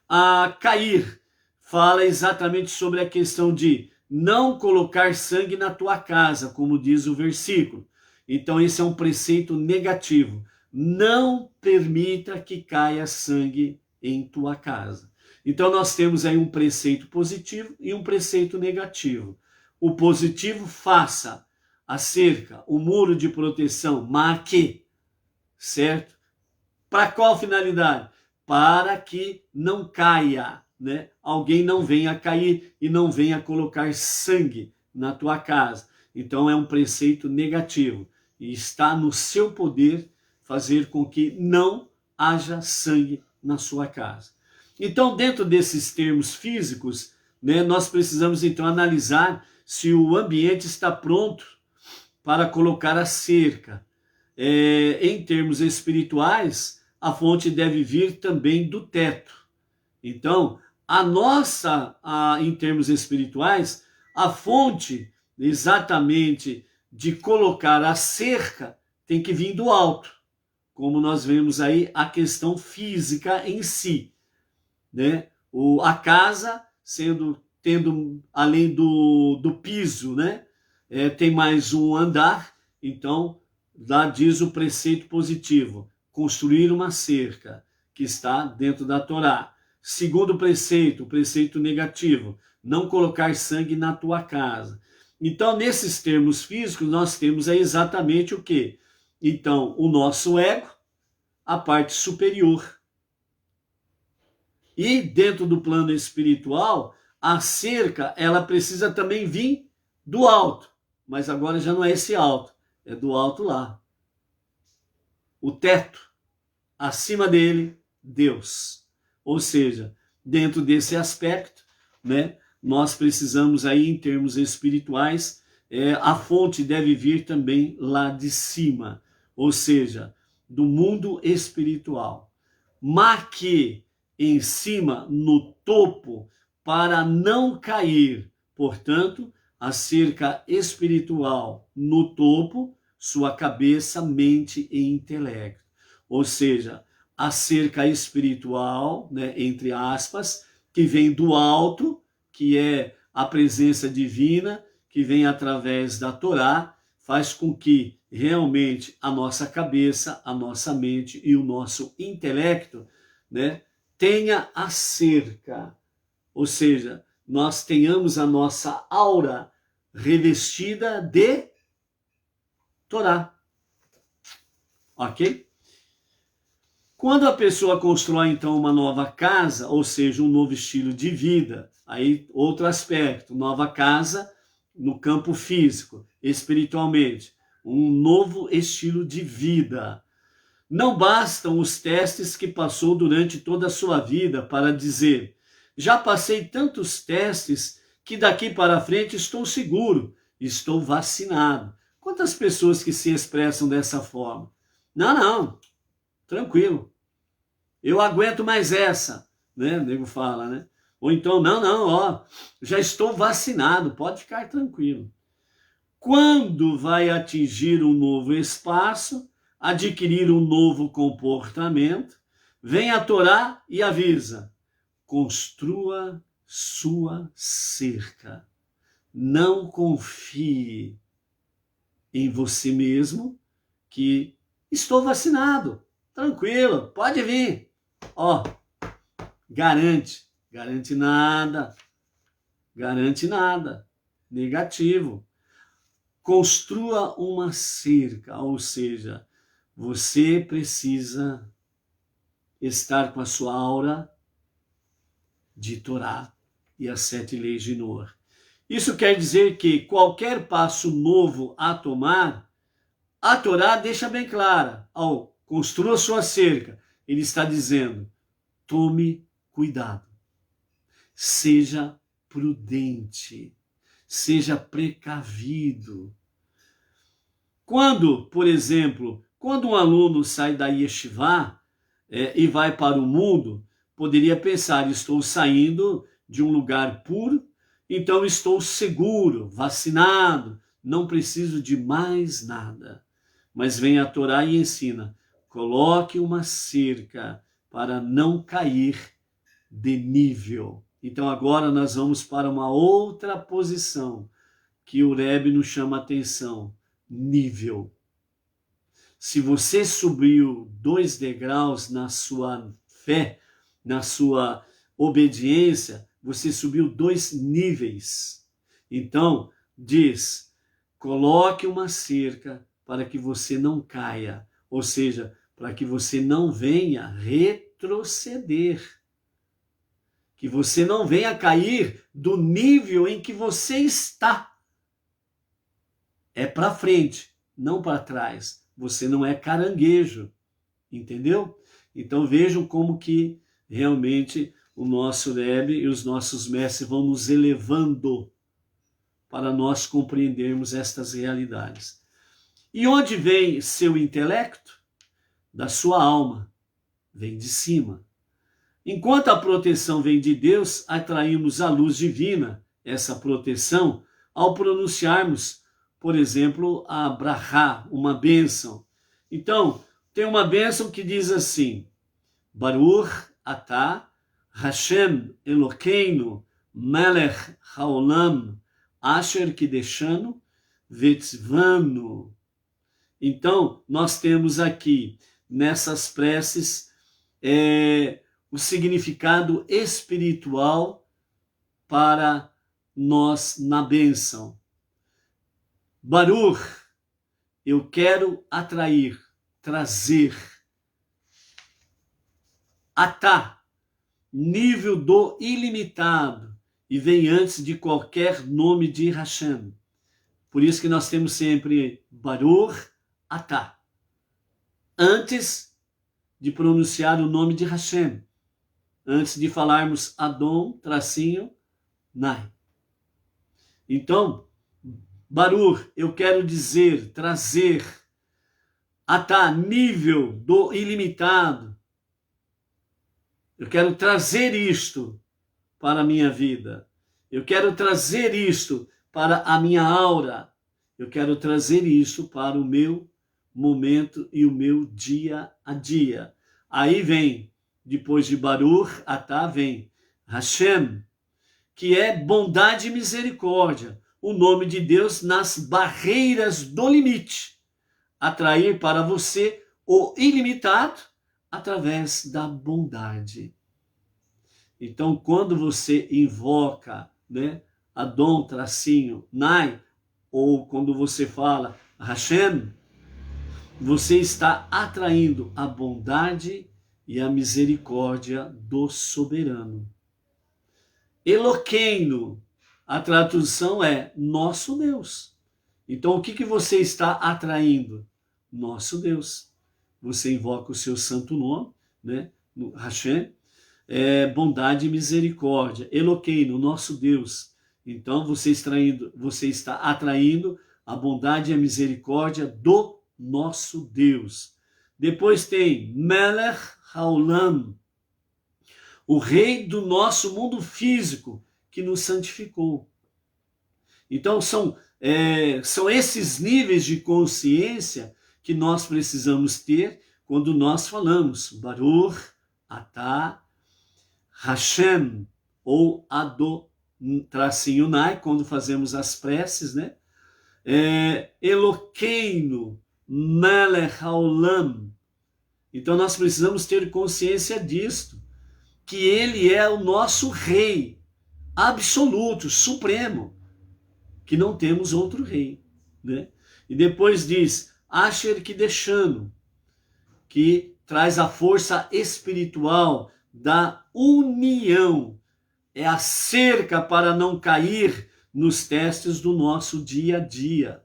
A cair fala exatamente sobre a questão de não colocar sangue na tua casa, como diz o versículo. Então esse é um preceito negativo. Não permita que caia sangue em tua casa. Então nós temos aí um preceito positivo e um preceito negativo. O positivo, faça a cerca, o muro de proteção, ma'ake, certo? Para qual finalidade? Para que não caia, né? Alguém não venha cair e não venha colocar sangue na tua casa. Então é um preceito negativo e está no seu poder fazer com que não haja sangue na sua casa. Então, dentro desses termos físicos, né, nós precisamos então analisar se o ambiente está pronto para colocar a cerca. Em termos espirituais, a fonte deve vir também do teto. Então, em termos espirituais, a fonte exatamente de colocar a cerca tem que vir do alto, como nós vemos aí a questão física em si, né? A casa tendo além do piso, né? Tem mais um andar, então lá diz o preceito positivo, construir uma cerca, que está dentro da Torá. Segundo preceito, o preceito negativo, não colocar sangue na tua casa. Então, nesses termos físicos, nós temos exatamente o quê? Então, o nosso ego, a parte superior. E dentro do plano espiritual, a cerca, ela precisa também vir do alto. Mas agora já não é esse alto, é do alto lá. O teto, acima dele, Deus. Ou seja, dentro desse aspecto, né, nós precisamos aí, em termos espirituais, a fonte deve vir também lá de cima, ou seja, do mundo espiritual. Mas que em cima, no topo, para não cair. Portanto, a cerca espiritual no topo, sua cabeça, mente e intelecto. Ou seja, a cerca espiritual, né, entre aspas, que vem do alto, que é a presença divina, que vem através da Torá, faz com que realmente a nossa cabeça, a nossa mente e o nosso intelecto, né, tenha a cerca, ou seja, nós tenhamos a nossa aura revestida de Torá. Ok? Quando a pessoa constrói, então, uma nova casa, ou seja, um novo estilo de vida, aí outro aspecto, nova casa no campo físico, espiritualmente, um novo estilo de vida. Não bastam os testes que passou durante toda a sua vida para dizer: já passei tantos testes que daqui para frente estou seguro, estou vacinado. Quantas pessoas que se expressam dessa forma? Não, tranquilo. Eu aguento mais essa, né? O nego fala, né? Ou então, não, já estou vacinado, pode ficar tranquilo. Quando vai atingir um novo espaço, adquirir um novo comportamento, vem a Torá e avisa: construa sua cerca. Não confie em você mesmo, que estou vacinado, tranquilo, pode vir. Garante nada, negativo. Construa uma cerca, ou seja, você precisa estar com a sua aura de Torá e as 7 leis de Noah. Isso quer dizer que qualquer passo novo a tomar, a Torá deixa bem clara, construa sua cerca, ele está dizendo: tome cuidado, seja prudente, seja precavido. Quando, por exemplo, quando um aluno sai da yeshivá e vai para o mundo, poderia pensar: estou saindo de um lugar puro, então estou seguro, vacinado, não preciso de mais nada. Mas vem a Torá e ensina: coloque uma cerca para não cair de nível. Então agora nós vamos para uma outra posição que o Rebbe nos chama a atenção: nível. Se você subiu 2 degraus na sua fé, na sua obediência, você subiu 2 níveis. Então, diz: coloque uma cerca para que você não caia, ou seja, para que você não venha retroceder, que você não venha cair do nível em que você está. É para frente, não para trás. Você não é caranguejo, entendeu? Então vejam como que realmente o nosso Rebbe e os nossos mestres vão nos elevando para nós compreendermos estas realidades. E onde vem seu intelecto? Da sua alma, vem de cima. Enquanto a proteção vem de Deus, atraímos a luz divina, essa proteção, ao pronunciarmos, por exemplo, a brachá, uma bênção. Então, tem uma bênção que diz assim: Baruch atah Hashem Elokeinu melech haolam asher kideshanu vetzvanu. Então, nós temos aqui, nessas preces, o significado espiritual para nós na bênção. Baruch, eu quero atrair, trazer. Atá, nível do ilimitado, e vem antes de qualquer nome de Hashem. Por isso que nós temos sempre Baruch Atá, antes de pronunciar o nome de Hashem, antes de falarmos Adon, tracinho, Nai. Então, Baruch, eu quero dizer, trazer, Atá, nível do ilimitado. Eu quero trazer isto para a minha vida. Eu quero trazer isto para a minha aura. Eu quero trazer isto para o meu momento e o meu dia a dia. Aí vem, depois de Baruch Atá, vem Hashem, que é bondade e misericórdia, o nome de Deus nas barreiras do limite. Atrair para você o ilimitado através da bondade. Então, quando você invoca, Adon, tracinho, Nai, ou quando você fala Hashem, você está atraindo a bondade e a misericórdia do soberano. Eloqueino, a tradução é nosso Deus. Então, o que você está atraindo? Nosso Deus. Você invoca o seu santo nome, no Hashem, bondade e misericórdia. Eloqueino, nosso Deus. Então, você está atraindo a bondade e a misericórdia do nosso Deus. Depois tem Melech Haolam, o rei do nosso mundo físico, que nos santificou. Então, são esses níveis de consciência que nós precisamos ter quando nós falamos Baruch Atah Hashem, ou Adon, tracinho Nai, quando fazemos as preces, Eloqueino, Melech Haolam. Então nós precisamos ter consciência disto, que ele é o nosso rei absoluto, supremo, que não temos outro rei, E depois diz Asher Kideshanu, que traz a força espiritual da união, é a cerca para não cair nos testes do nosso dia a dia.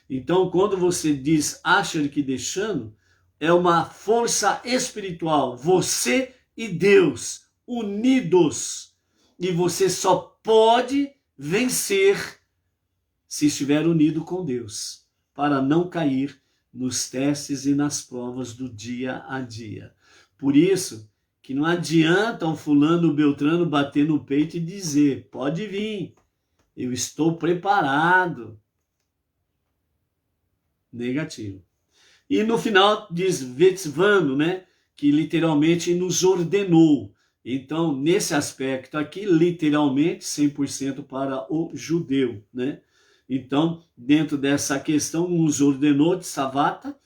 Então, quando você diz Asher Kideshanu, é uma força espiritual, você e Deus unidos, e você só pode vencer se estiver unido com Deus, para não cair nos testes e nas provas do dia a dia. Por isso que não adianta o fulano, o beltrano bater no peito e dizer, pode vir, eu estou preparado. Negativo. E no final diz Vetzvanu, que literalmente nos ordenou. Então, nesse aspecto aqui, literalmente, 100% para o judeu, Então, dentro dessa questão, nos ordenou de Savata,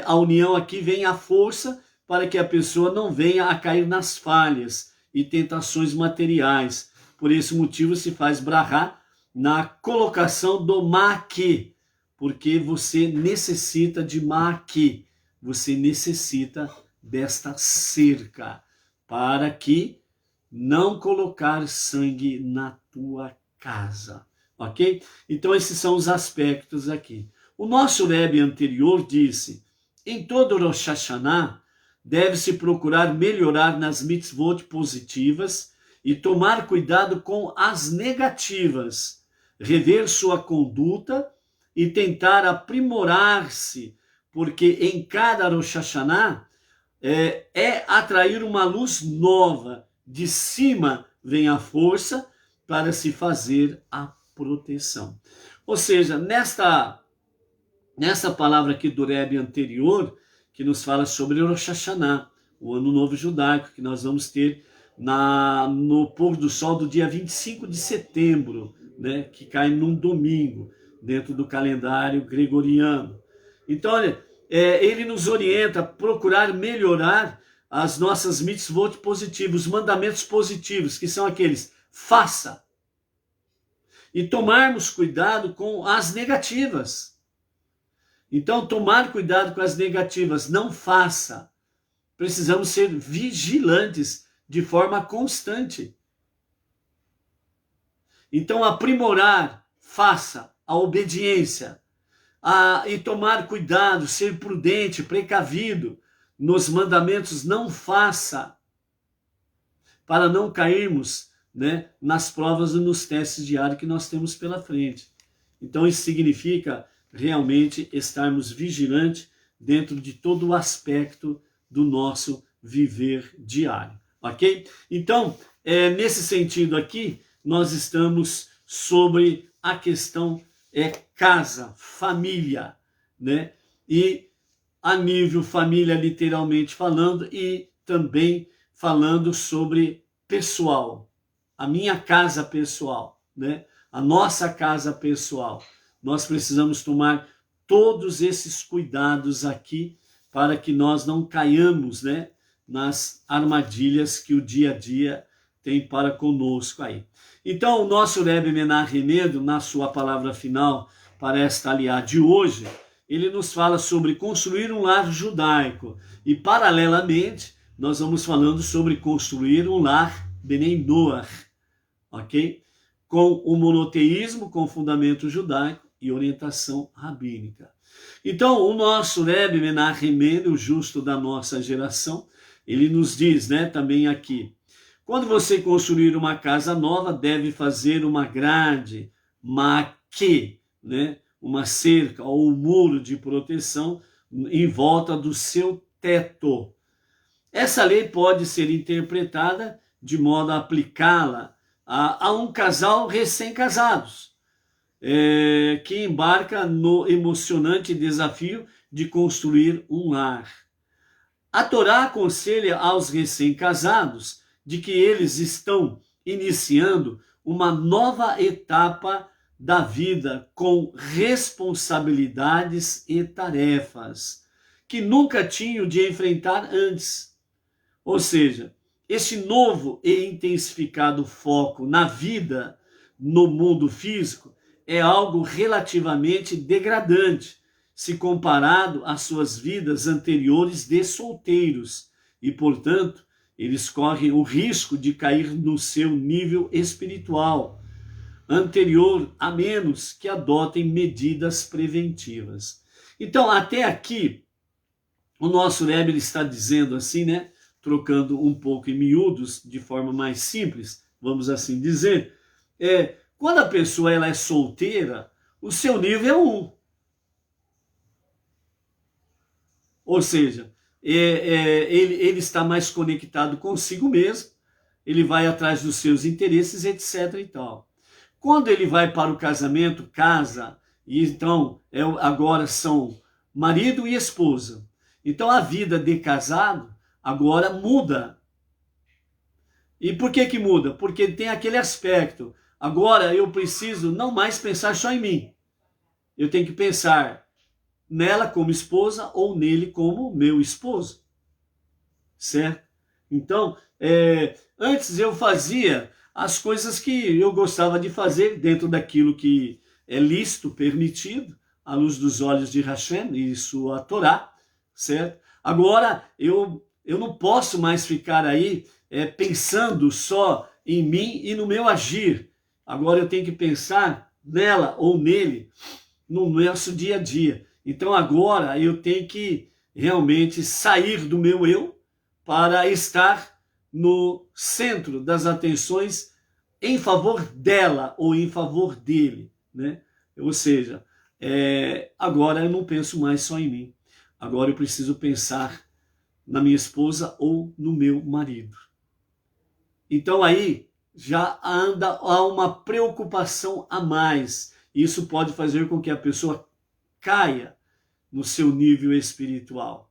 a união aqui vem a força para que a pessoa não venha a cair nas falhas e tentações materiais. Por esse motivo se faz brahá na colocação do maqui, porque você necessita de maqui, você necessita desta cerca, para que não colocar sangue na tua casa. Ok? Então esses são os aspectos aqui. O nosso Rebbe anterior disse, em todo Rosh Hashanah, deve-se procurar melhorar nas mitzvot positivas e tomar cuidado com as negativas, rever sua conduta e tentar aprimorar-se, porque em cada Rosh Hashanah é atrair uma luz nova. De cima vem a força para se fazer a proteção. Ou seja, nessa palavra aqui do Rebbe anterior, que nos fala sobre Rosh Hashanah, o Ano Novo Judaico, que nós vamos ter no pôr do sol do dia 25 de setembro, né, que cai num domingo, dentro do calendário gregoriano. Então, olha, ele nos orienta a procurar melhorar as nossas mitzvot positivas, os mandamentos positivos, que são aqueles: faça. E tomarmos cuidado com as negativas. Então, tomar cuidado com as negativas, não faça. Precisamos ser vigilantes de forma constante. Então, aprimorar, faça a obediência. E tomar cuidado, ser prudente, precavido nos mandamentos, não faça, para não cairmos, né, nas provas e nos testes diários que nós temos pela frente. Então, isso significa realmente estarmos vigilantes dentro de todo o aspecto do nosso viver diário, ok? Então, nesse sentido aqui, nós estamos sobre a questão casa, família, né? E a nível família, literalmente falando, e também falando sobre pessoal, a minha casa pessoal, né? A nossa casa pessoal. Nós precisamos tomar todos esses cuidados aqui para que nós não caiamos, né, nas armadilhas que o dia a dia tem para conosco aí. Então, o nosso Rebbe Menahem Mendel, na sua palavra final para esta aliá de hoje, ele nos fala sobre construir um lar judaico. E, paralelamente, nós vamos falando sobre construir um lar Benei Noach, ok? Com o monoteísmo, com fundamento judaico e orientação rabínica. Então, o nosso Rebbe Menahem Mendel, o justo da nossa geração, ele nos diz, né, também aqui: quando você construir uma casa nova, deve fazer uma grade, maquê, né, uma cerca ou um muro de proteção em volta do seu teto. Essa lei pode ser interpretada de modo a aplicá-la a um casal recém-casados, que embarca no emocionante desafio de construir um lar. A Torá aconselha aos recém-casados de que eles estão iniciando uma nova etapa da vida com responsabilidades e tarefas que nunca tinham de enfrentar antes. Ou seja, este novo e intensificado foco na vida no mundo físico é algo relativamente degradante, se comparado às suas vidas anteriores de solteiros, e, portanto, eles correm o risco de cair no seu nível espiritual anterior, a menos que adotem medidas preventivas. Então, até aqui, o nosso Rebbe está dizendo assim, né, trocando um pouco em miúdos, de forma mais simples, vamos assim dizer, quando a pessoa ela é solteira, o seu nível é 1. Ou seja, ele está mais conectado consigo mesmo, ele vai atrás dos seus interesses, etc. e tal. Quando ele vai para o casamento, casa, e então agora são marido e esposa. Então a vida de casado agora muda. E por que muda? Porque tem aquele aspecto. Agora eu preciso não mais pensar só em mim. Eu tenho que pensar nela como esposa ou nele como meu esposo. Certo? Então, antes eu fazia as coisas que eu gostava de fazer dentro daquilo que é lícito, permitido, à luz dos olhos de Hashem e sua Torá, certo? Agora, eu não posso mais ficar aí pensando só em mim e no meu agir. Agora eu tenho que pensar nela ou nele no nosso dia a dia. Então agora eu tenho que realmente sair do meu eu para estar no centro das atenções em favor dela ou em favor dele, né? Ou seja, agora eu não penso mais só em mim. Agora eu preciso pensar na minha esposa ou no meu marido. Então aí já há uma preocupação a mais. Isso pode fazer com que a pessoa caia no seu nível espiritual.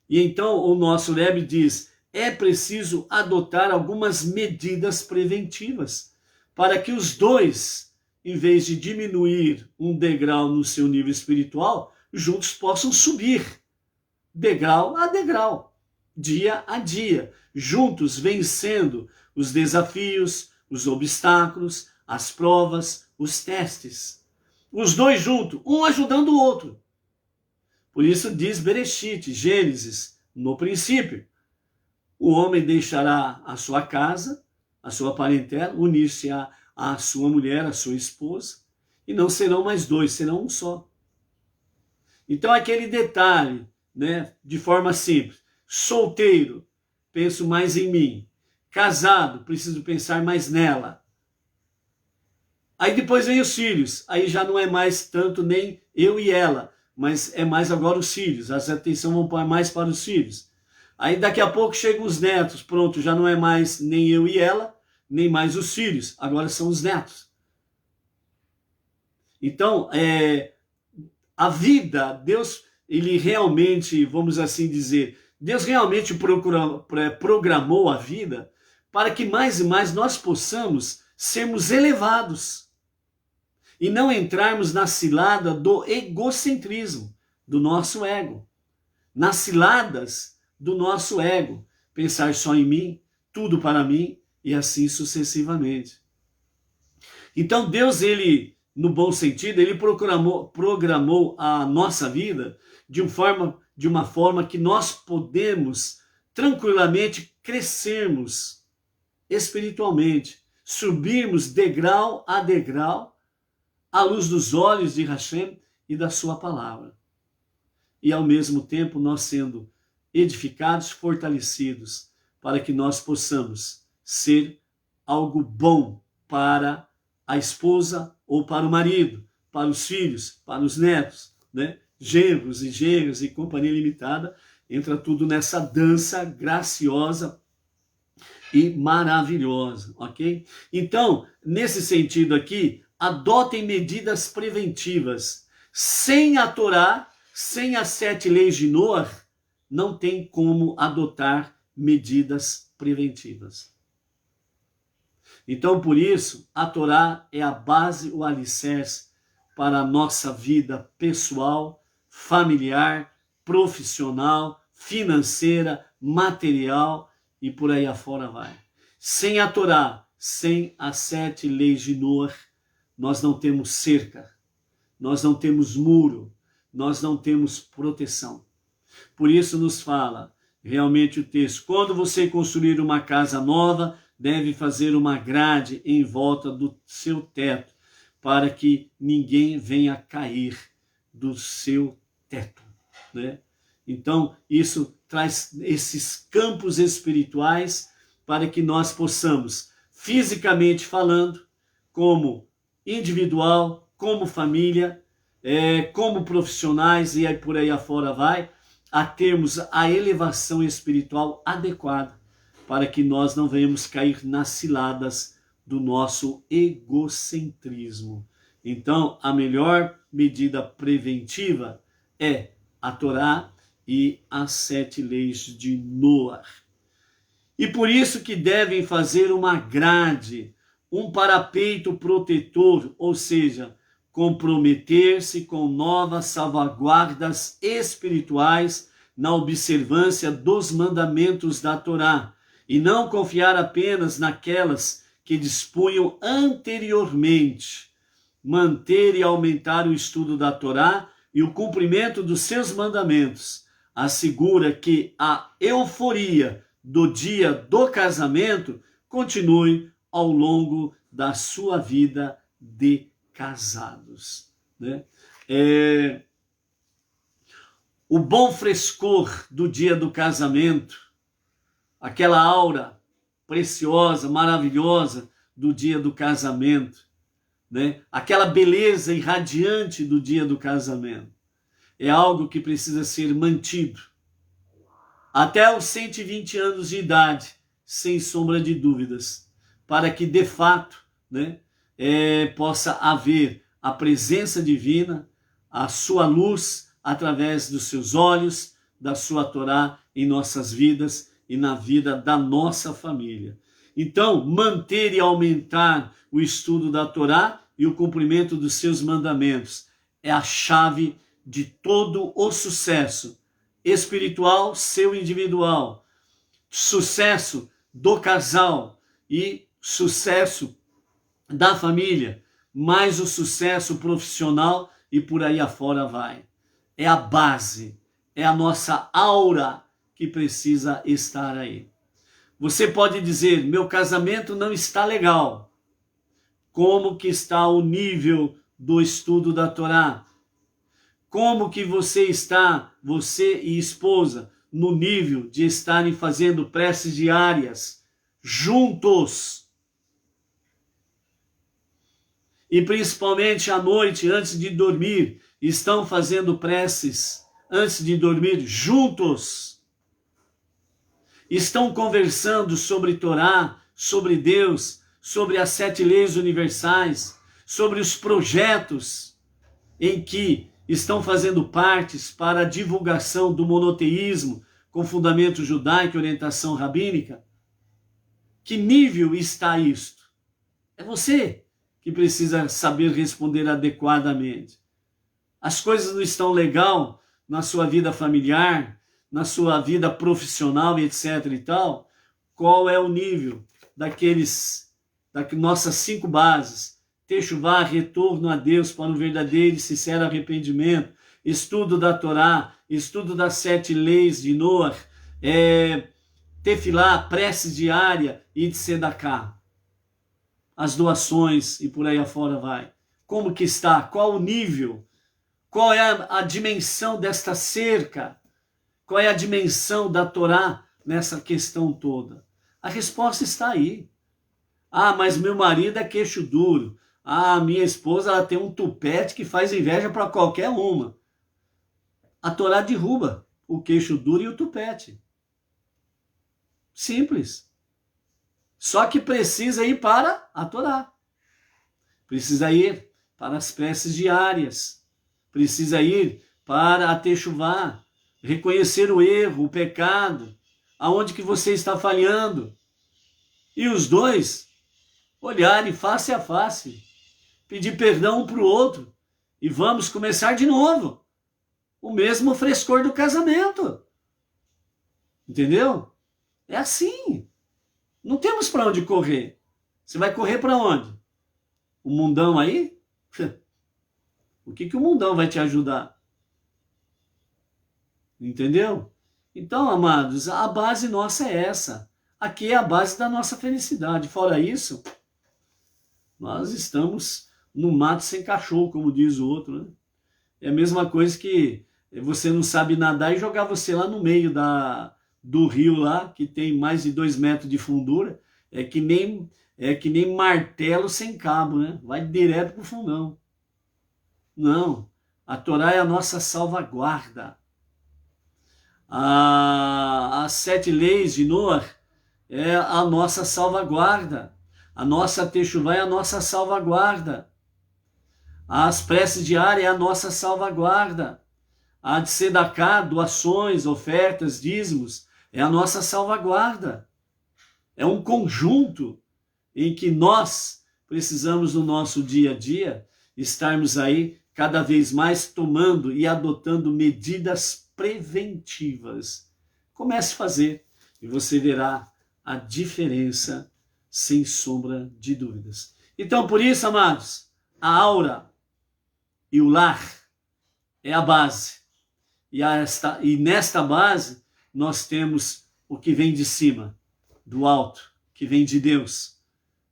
E então o nosso Rebbe diz, é preciso adotar algumas medidas preventivas para que os dois, em vez de diminuir um degrau no seu nível espiritual, juntos possam subir, degrau a degrau, dia a dia, juntos vencendo os desafios, os obstáculos, as provas, os testes. Os dois juntos, um ajudando o outro. Por isso diz Bereshit, Gênesis, no princípio, o homem deixará a sua casa, a sua parentela, unir-se à sua mulher, à sua esposa, e não serão mais dois, serão um só. Então aquele detalhe, né, de forma simples, solteiro, penso mais em mim, casado, preciso pensar mais nela. Aí depois vem os filhos, aí já não é mais tanto nem eu e ela, mas é mais agora os filhos, as atenção vão pôr mais para os filhos. Aí daqui a pouco chegam os netos, pronto, já não é mais nem eu e ela, nem mais os filhos, agora são os netos. Então, a vida, Deus, ele realmente, vamos assim dizer, Deus realmente programou a vida para que mais e mais nós possamos sermos elevados e não entrarmos na cilada do egocentrismo, do nosso ego, nas ciladas do nosso ego, pensar só em mim, tudo para mim e assim sucessivamente. Então Deus, ele, no bom sentido, ele programou a nossa vida de uma forma que nós podemos tranquilamente crescermos espiritualmente, subirmos degrau a degrau à luz dos olhos de Hashem e da sua palavra. E ao mesmo tempo nós sendo edificados, fortalecidos, para que nós possamos ser algo bom para a esposa ou para o marido, para os filhos, para os netos, né? Genros e genras e companhia limitada, entra tudo nessa dança graciosa e maravilhosa, ok? Então, nesse sentido aqui, adotem medidas preventivas. Sem a Torá, sem as 7 leis de Noah, não tem como adotar medidas preventivas. Então, por isso, a Torá é a base, o alicerce para a nossa vida pessoal, familiar, profissional, financeira, material e por aí afora vai. Sem a Torá, sem as 7 leis de Noah, nós não temos cerca, nós não temos muro, nós não temos proteção. Por isso nos fala realmente o texto, quando você construir uma casa nova, deve fazer uma grade em volta do seu teto, para que ninguém venha cair do seu teto, né? Então, isso traz esses campos espirituais para que nós possamos, fisicamente falando, como individual, como família, como profissionais e aí por aí afora vai, a termos a elevação espiritual adequada para que nós não venhamos cair nas ciladas do nosso egocentrismo. Então, a melhor medida preventiva é a Torá e as 7 leis de Noah. E por isso que devem fazer uma grade, um parapeito protetor, ou seja, comprometer-se com novas salvaguardas espirituais na observância dos mandamentos da Torá, e não confiar apenas naquelas que dispunham anteriormente. Manter e aumentar o estudo da Torá e o cumprimento dos seus mandamentos assegura que a euforia do dia do casamento continue ao longo da sua vida de casados, né? O bom frescor do dia do casamento, aquela aura preciosa, maravilhosa do dia do casamento, né? Aquela beleza irradiante do dia do casamento, é algo que precisa ser mantido, até os 120 anos de idade, sem sombra de dúvidas, para que de fato, né, possa haver a presença divina, a sua luz através dos seus olhos, da sua Torá em nossas vidas e na vida da nossa família. Então, manter e aumentar o estudo da Torá e o cumprimento dos seus mandamentos é a chave de todo o sucesso espiritual, seu individual, sucesso do casal e sucesso da família, mais o sucesso profissional e por aí afora vai. É a base, é a nossa aura que precisa estar aí. Você pode dizer, meu casamento não está legal. Como que está o nível do estudo da Torá? Como que você está, você e esposa, no nível de estarem fazendo preces diárias, juntos? E principalmente à noite, antes de dormir, estão fazendo preces antes de dormir juntos? Estão conversando sobre Torá, sobre Deus, sobre as 7 leis universais, sobre os projetos em que estão fazendo partes para a divulgação do monoteísmo com fundamento judaico e orientação rabínica? Que nível está isto? É você que precisa saber responder adequadamente. As coisas não estão legal na sua vida familiar, na sua vida profissional e etc e tal? Qual é o nível das nossas 5 bases? Techuvá, retorno a Deus para um verdadeiro e sincero arrependimento, estudo da Torá, estudo das 7 leis de Noah, tefilá, prece diária e de sedaká, as doações e por aí afora vai. Como que está? Qual o nível? Qual é a dimensão desta cerca? Qual é a dimensão da Torá nessa questão toda? A resposta está aí. Ah, mas meu marido é queixo duro. Ah, minha esposa ela tem um tupete que faz inveja para qualquer uma. A Torá derruba o queixo duro e o tupete. Simples. Só que precisa ir para a Torá. Precisa ir para as preces diárias. Precisa ir para a Techuvá. Reconhecer o erro, o pecado, aonde que você está falhando. E os dois olharem face a face, pedir perdão um para o outro e vamos começar de novo. O mesmo frescor do casamento. Entendeu? É assim. Não temos para onde correr. Você vai correr para onde? O mundão aí? O que o mundão vai te ajudar? Entendeu? Então, amados, a base nossa é essa. Aqui é a base da nossa felicidade. Fora isso, nós estamos no mato sem cachorro, como diz o outro, né? É a mesma coisa que você não sabe nadar e jogar você lá no meio do rio lá, que tem mais de 2 metros de fundura. É que nem martelo sem cabo, né? Vai direto pro fundão. Não, a Torá é a nossa salvaguarda. As 7 leis de Noah é a nossa salvaguarda. A nossa Techuvá é a nossa salvaguarda. As preces diárias é a nossa salvaguarda. A de sedaká, doações, ofertas, dízimos, é a nossa salvaguarda. É um conjunto em que nós precisamos no nosso dia a dia estarmos aí cada vez mais tomando e adotando medidas preventivas. Comece a fazer e você verá a diferença sem sombra de dúvidas. Então, por isso, amados, a aura e o lar é a base. E nesta base nós temos o que vem de cima, do alto, que vem de Deus,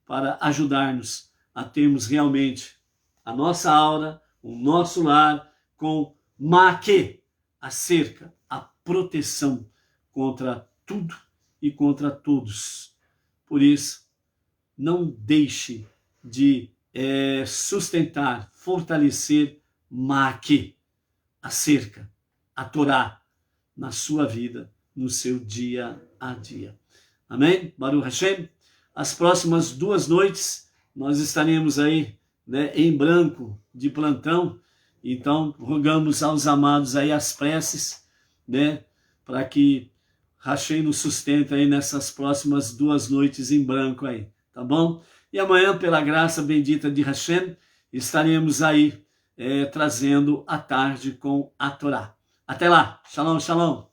para ajudar-nos a termos realmente a nossa aura, o nosso lar com maque, a cerca, a proteção contra tudo e contra todos. Por isso, não deixe de sustentar, fortalecer maque, a cerca, a Torá, na sua vida, no seu dia a dia. Amém? Baruch Hashem. As próximas 2 noites nós estaremos aí, né, em branco de plantão. Então, rogamos aos amados aí as preces, né, para que Hashem nos sustente aí nessas próximas 2 noites em branco aí, tá bom? E amanhã, pela graça bendita de Hashem, estaremos aí trazendo a tarde com a Torá. Até lá. Shalom, shalom.